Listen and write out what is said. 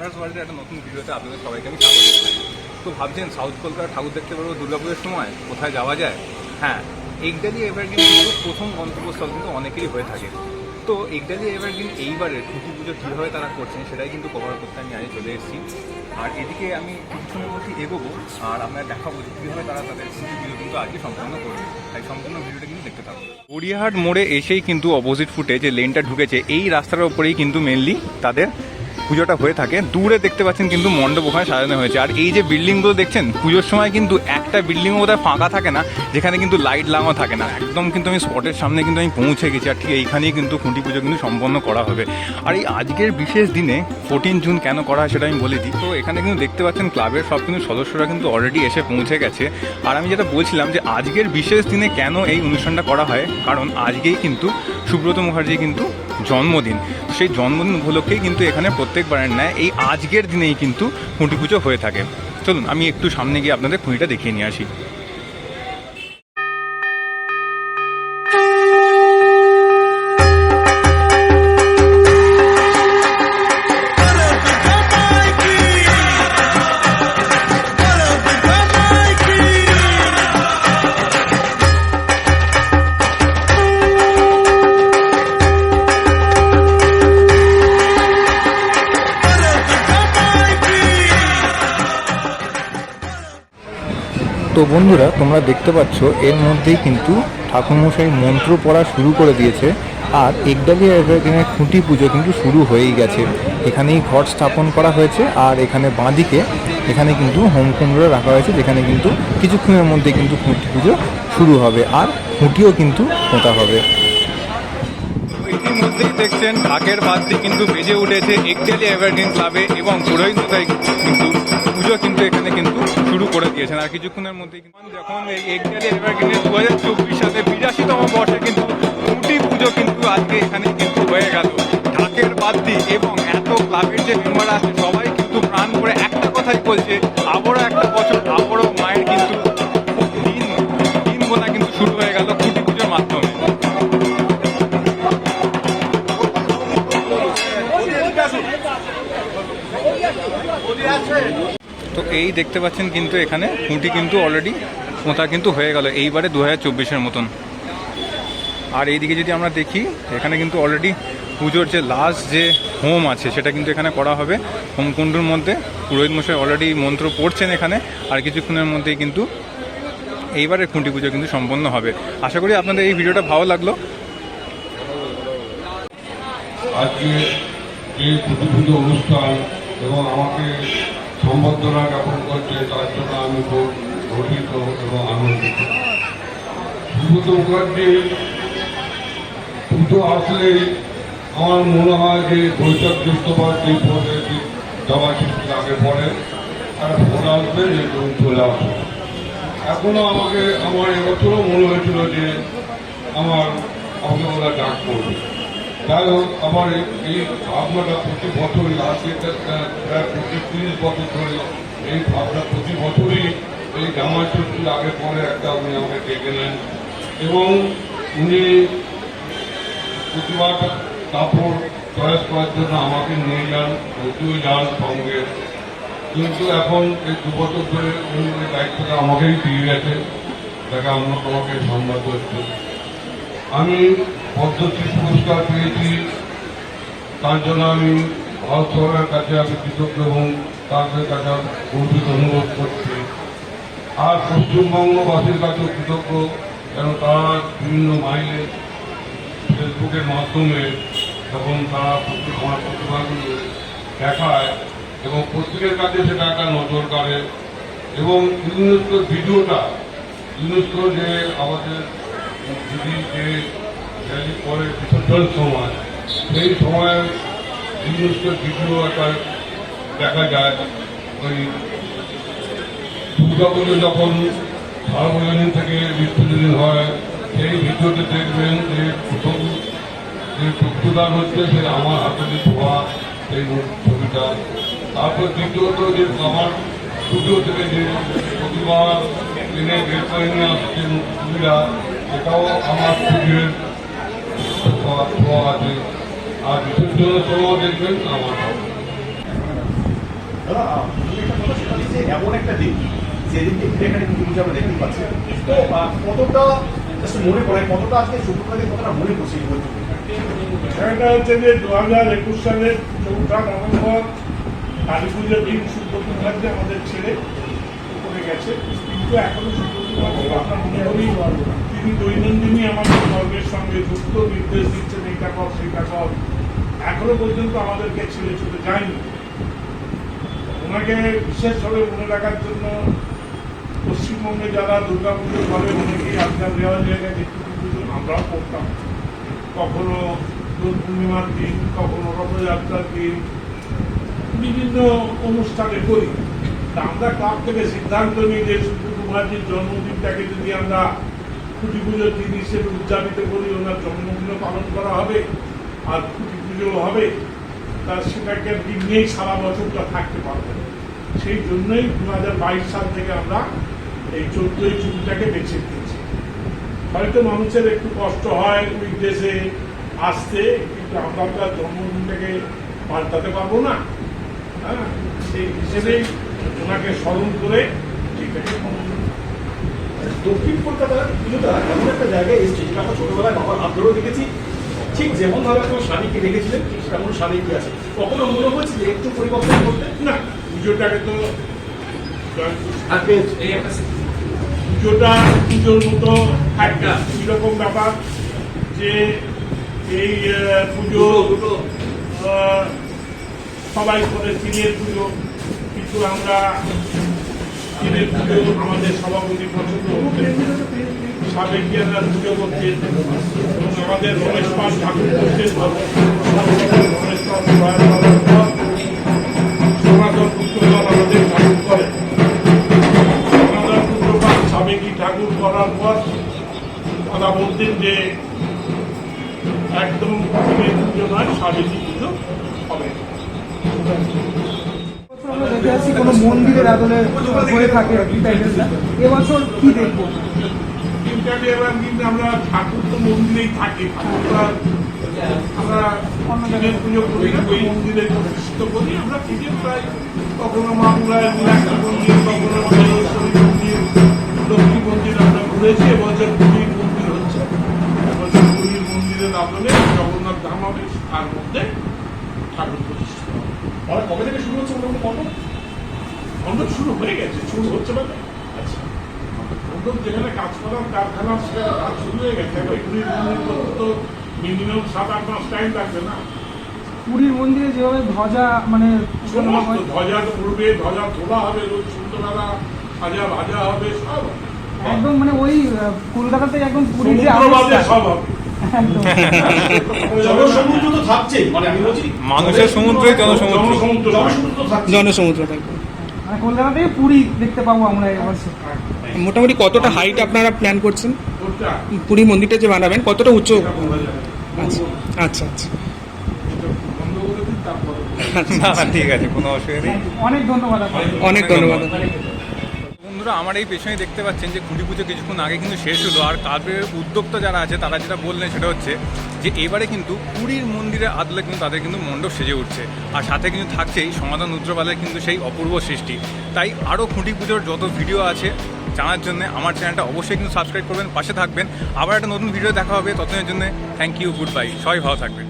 Cameras ওয়ার্ল্ডের একটা নতুন ভিডিওতে আপনাদের সবাইকে আমি স্বাগত জানাই। তো ভাবছেন সাউথ কলকাতা ঠাকুর দেখতে পারবো দুর্গাপুজোর সময়, কোথায় যাওয়া যায়? হ্যাঁ, একডালি এভারগ্রিন কিন্তু প্রথম গন্তব্যস্থল কিন্তু অনেকেরই হয়ে থাকে। তো একডালি এভারগ্রিন এইবারের খুঁটি পুজো কীভাবে তারা করছেন সেটাই কিন্তু কভার করতে আমি আগে চলে এসেছি। আর এদিকে আমি কিছুক্ষণের মধ্যে এগোবো আর আপনারা দেখাবো যে কীভাবে তারা তাদের খুঁটি পুজো কিন্তু আজকে সম্পন্ন করবে। তাই সম্পূর্ণ ভিডিওটা কিন্তু দেখতে থাকবো। গড়িয়াহাট মোড়ে এসেই কিন্তু অপোজিট ফুটে যে লেনটা ঢুকেছে এই রাস্তার ওপরেই কিন্তু মেনলি তাদের পুজোটা হয়ে থাকে। দূরে দেখতে পাচ্ছেন কিন্তু মণ্ডপ ওখানে সাজানো হয়েছে। আর এই যে বিল্ডিংগুলো দেখছেন, পুজোর সময় কিন্তু একটা বিল্ডিংও বোধহয় ফাঁকা থাকে না যেখানে কিন্তু লাইট লাগানো থাকে না। একদম কিন্তু আমি স্পটের সামনে কিন্তু আমি পৌঁছে গেছি। আর ঠিক এইখানেই কিন্তু খুঁটি পুজো কিন্তু সম্পন্ন করা হবে। আর এই আজকের বিশেষ দিনে 14 জুন কেন করা হয় সেটা আমি বলে দিই। তো এখানে কিন্তু দেখতে পাচ্ছেন ক্লাবের সব কিন্তু সদস্যরা কিন্তু অলরেডি এসে পৌঁছে গেছে। আর আমি যেটা বলছিলাম যে আজকের বিশেষ দিনে কেন এই অনুষ্ঠানটা করা হয়, কারণ আজকেই কিন্তু সুব্রত মুখার্জি কিন্তু জন্মদিন। সেই জন্মদিন উপলক্ষেই কিন্তু এখানে প্রত্যেকবারের ন্যায় এই আজকের দিনেই কিন্তু খুঁটি পুজো হয়ে থাকে। চলুন আমি একটু সামনে গিয়ে আপনাদের খুঁটিটা দেখিয়ে নিয়ে আসি। তো বন্ধুরা, তোমরা দেখতে পাচ্ছ এর মধ্যেই কিন্তু ঠাকুরমশাই মন্ত্র পড়া শুরু করে দিয়েছে। আর একডালি এভারগ্রিনের খুঁটি পুজো কিন্তু শুরু হয়েই গেছে। এখানেই ঘট স্থাপন করা হয়েছে আর এখানে বাঁদিকে এখানে কিন্তু হোমকুণ্ডরা রাখা হয়েছে, যেখানে কিন্তু কিছুক্ষণের মধ্যে কিন্তু খুঁটি পুজো শুরু হবে আর খুঁটিও কিন্তু পোঁতা হবে। ইতিমধ্যেই দেখছেন ঢাকের বাদ্যি কিন্তু বেজে উঠেছে একডালি এভারগ্রিন ক্লাবে এবং পুরোহিত মশাই কিন্তু পুজো কিন্তু এখানে কিন্তু শুরু করে দিয়েছেন। আর কিছুক্ষণের মধ্যেই যখন এই একডালি এভারগ্রিনের 2024 সালে 82তম বর্ষে কিন্তু খুঁটি পুজো কিন্তু আজকে এখানে কিন্তু হয়ে গেল। ঢাকের বাদ্যি এবং এত ক্লাবের যে মেম্বার আছে সবাই কিন্তু প্রাণ করে একটা কথাই বলছে, আবারও একটা বছর আবারও মায়ের কিন্তু দিন গোনা কিন্তু শুরু হয়ে গেল খুঁটি পুজোর মাধ্যমে। তো এই দেখতে পাচ্ছেন কিন্তু এখানে খুঁটি কিন্তু অলরেডি পোঁতা কিন্তু হয়ে গেল এইবারে 2024-এর মতন। আর এইদিকে যদি আমরা দেখি, এখানে কিন্তু অলরেডি পুজোর যে লাস্ট যে হোম আছে সেটা কিন্তু এখানে করা হবে। হোমকুণ্ডুর মধ্যে পুরোহিত মশাই অলরেডি মন্ত্র পড়ছেন এখানে। আর কিছুক্ষণের মধ্যেই কিন্তু এইবারের খুঁটি পুজো কিন্তু সম্পন্ন হবে। আশা করি আপনাদের এই ভিডিওটা ভালো লাগলো। আজকে এই খুঁটি পুজো অনুষ্ঠান এবং আমাকে সম্বর্ধনা জ্ঞাপন করছে, তার জন্য আমি খুব গর্বিত এবং আনন্দিত। সুব্রত মুখার্জি পুজো আসলেই আমার মনে হয় যে বৈশাখ জ্যৈষ্ঠবার যে পরে জমা ছিল আগে পরে একটা ফোন আসবে যে তুমি চলে আসো। এখনো আমাকে আমার এবছরও মনে হয়েছিল যে আমাকে ওরা ডাক করবে। যাই হোক, আমার এই ভাবনাটা প্রতি বছরই আজকে প্রায় 25-30 বছর ধরে এই ভাবনা প্রতি বছরই এই জামাই ষষ্ঠীর আগে পরে একটা উনি আমাকে ডেকে নেন এবং উনি প্রতিবার কাপড় চয়েস করার জন্য আমাকে নিয়ে যান, যদিও যান সঙ্গে। কিন্তু এখন এই 2 বছর ধরে উনি ওই দায়িত্বটা আমাকেই দিয়ে গেছে, যাকে আমরা তোমাকে সম্মান করছি। আমি পদ্মশ্রী পুরস্কার পেয়েছি, তার জন্য আমি ভারত সরকারের কাছে আমি কৃতজ্ঞ এবং তাদের কাছে গর্বিত অনুরোধ করছি। আর পশ্চিমবঙ্গবাসীর কাছেও কৃতজ্ঞ, কেন তারা বিভিন্ন মাইলে ফেসবুকের মাধ্যমে যখন তারা আমার প্রতিভাগুলো দেখায় এবং প্রত্যেকের কাছে সেটা একটা নজর কাড়ে। এবং ইউনেস্কোর ভিডিওটা, ইউনেস্কো যে আমাদের দিদি যে র্যালি করে বিসর্জন সময়, সেই সময় ইউনেস্কোর ভিডিও একটা দেখা যায়। ওই দুর্গাপুজো যখন সার্বজনীন থেকে বিসর্জন হয়, সেই ভিডিওতে দেখবেন যে প্রথম যে চক্ষুদান হচ্ছে সে আমার হাতে ধোয়া সেই ছবিটা। তারপর দ্বিতীয়ত যে আমার স্টুডিও থেকে যে প্রতিবার দিনে বের করে নিয়ে আসছেন ছবিটা, এটাও আমার স্টুডিওর ধোয়া আছে। আর বিসর্জনের সময় দেখবেন আমার দাদা আমি একটা কথা সেটা হচ্ছে এমন একটা দিন যেদিনকে এখানে কিন্তু পুজো আমরা দেখতে পাচ্ছি, তো কতটা জাস্ট মনে পড়ে, কতটা আজকে শুক্রবারে কতটা মনে পড়ছে এই বইটি? সেটা হচ্ছে যে 2021 সালের 4 নভেম্বর কালী পুজোর দিন সুব্রত মুখার্জি আমাদের ছেড়ে উপরে গেছে, কিন্তু এখনো সুব্রত মুখার্জি আমরা মনে করি তিনি দৈনন্দিনই আমাদের কর্মের সঙ্গে যুক্ত, নির্দেশ দিচ্ছেন এইটা কর সেইটা কর, এখনো পর্যন্ত আমাদেরকে ছেড়ে চলে যায়নি। ওনাকে বিশেষভাবে মনে রাখার জন্য পশ্চিমবঙ্গে যারা দুর্গাপুজো করে অনেকেই আজকাল দেওয়া জায়গায় দেখতে পুজো আমরাও করতাম, কখনো দোল পূর্ণিমার দিন, কখনো রথযাত্রার দিন, বিভিন্ন অনুষ্ঠানে করি। তা আমরা ক্লাব থেকে সিদ্ধান্ত নিই যে সুব্রত মুখার্জির জন্মদিনটাকে যদি আমরা খুঁটি পুজোর দিন হিসেবে উদযাপিত করি, ওনার জন্মদিনও পালন করা হবে আর খুঁটি পুজোও হবে, তা সেটাকে দিন নিয়েই সারা বছরটা থাকতে পারবে। সেই জন্যই 2022 সাল থেকে আমরা এই 14ই জুনটাকে বেছে নিয়েছি। হয়তো মানুষের একটু কষ্ট হয় উইকডেজে আসতে, কিন্তু আমরা তো আর জন্মদিনটাকে পাল্টাতে পারবো না। হ্যাঁ, সেই হিসেবেই ওনাকে স্মরণ করে ঠিক আছে। দক্ষিণ কলকাতার পুজোটা এমন একটা জায়গায় এসছে যেটা আমরা ছোটবেলায় বাবার হাত ধরেও দেখেছি, ঠিক যেমনভাবে আপনার স্বামীকে রেখেছিলেন ঠিক তেমন স্বামীকে আছে। কখনো মনে হয়েছে যে একটু পরিবর্তন করতে? না, পুজোটাকে তো আজকে পুজোটা পুজোর মতো একটা এরকম ব্যাপার যে এই পুজো সবাই করে দিনের পুজো, কিন্তু আমরা দিনের পুজো আমাদের সভাপতি পছন্দ করতেন, সাবেকিয়ানরা পুজো করতেন এবং আমাদের রমেশ পাল ঠাকুর করতেন। রমেশ পাল প্রয়াণ হওয়ার পর সনাতন পুত্রপাল আমাদের ঠাকুর করেন। সনাতন পুত্রপাল সাবেকি ঠাকুর করার পর কথা বলতেন যে একদম দিনের পুজো নয়, সাবেকি পুজো হবে। আমরা দেখে আসছি কোনো মন্দিরের আদলে হয়ে থাকে প্যান্ডেলটা, এবছর কি দেখবো? তিনটাতে এবার কিন্তু আমরা ঠাকুর তো মন্দিরেই থাকি, ঠাকুরটা আমরা দিনের পুজো করি না, ওই মন্দিরে প্রতিষ্ঠিত করি। আমরা থেকে প্রায় কখনো মামলায় মীনাক্ষী মন্দির, কখনো মহেশ্বরী মন্দির, লক্ষ্মী মন্দির আমরা ঘুরেছি। এবছর পুরীর মন্দির হচ্ছে, এবছর পুরীর মন্দিরের আদলে জগন্নাথ ধাম হবে, তার মধ্যে ঠাকুর প্রতিষ্ঠিত হবে। আমরা কবে থেকে শুরু হচ্ছে মোটামুটি মণ্ডপ? মণ্ডপ শুরু হয়ে গেছে, শুরু হচ্ছে না? আচ্ছা, মণ্ডপ যেখানে কাজ করার কারখানা সেখানে কাজ শুরু হয়ে গেছে। এবার পুরীর মন্দির করতে তো মিনিমাম 7-8 মাস টাইম লাগবে না? পুরীর মন্দিরে যেভাবে ধ্বজা মানে সমস্ত ধ্বজা উড়বে, ধ্বজা তোলা হবে, রোজ সন্ধ্যাবেলা সাজা ভাজা হবে, সব হবে। একদম মানে ওই কলকাতাতে একদম পুরীর যে সমুদ্রবাদে অবস্থা, সব হবে। একদম জনসমুদ্র তো থাকছেই, মানে আমি বলছি মানুষের সমুদ্রই জনসমুদ্র। জনসমুদ্র জনসমুদ্র তো থাকছে। জনসমুদ্র থাকবে। মানে কলকাতা থেকে পুরী দেখতে পাবো আমরা এবছর। মোটামুটি কতটা হাইট আপনারা প্ল্যান করছেন? কোনটা? পুরী মন্দিরটা যে বানাবেন কতটা উঁচু? এটা বলা যায় না। আচ্ছা আচ্ছা আচ্ছা এটা বন্ধ করে দিন, তারপরে না না, ঠিক আছে, কোনো অসুবিধা নেই। অনেক ধন্যবাদ আপনাকে। অনেক ধন্যবাদ। বন্ধুরা, আমার এই পেছনে দেখতে পাচ্ছেন যে খুঁটি পুজো কিছুক্ষণ আগে কিন্তু শেষ হলো। আর ক্লাবের উদ্যোক্তা যারা আছে তারা যেটা বললেন সেটা হচ্ছে যে এবারে কিন্তু পুরীর মন্দিরের আদলে কিন্তু তাদের কিন্তু মণ্ডপ সেজে উঠছে, আর সাথে কিন্তু থাকছেই সনাতন রুদ্রপালের কিন্তু সেই অপূর্ব সৃষ্টি। তাই আরও খুঁটি পুজোর যত ভিডিও আছে জানার জন্য আমার চ্যানেলটা অবশ্যই কিন্তু সাবস্ক্রাইব করবেন, পাশে থাকবেন। আবার একটা নতুন ভিডিও দেখা হবে, ততদিনের জন্য থ্যাংক ইউ, গুড বাই, সবাই ভালো থাকবেন।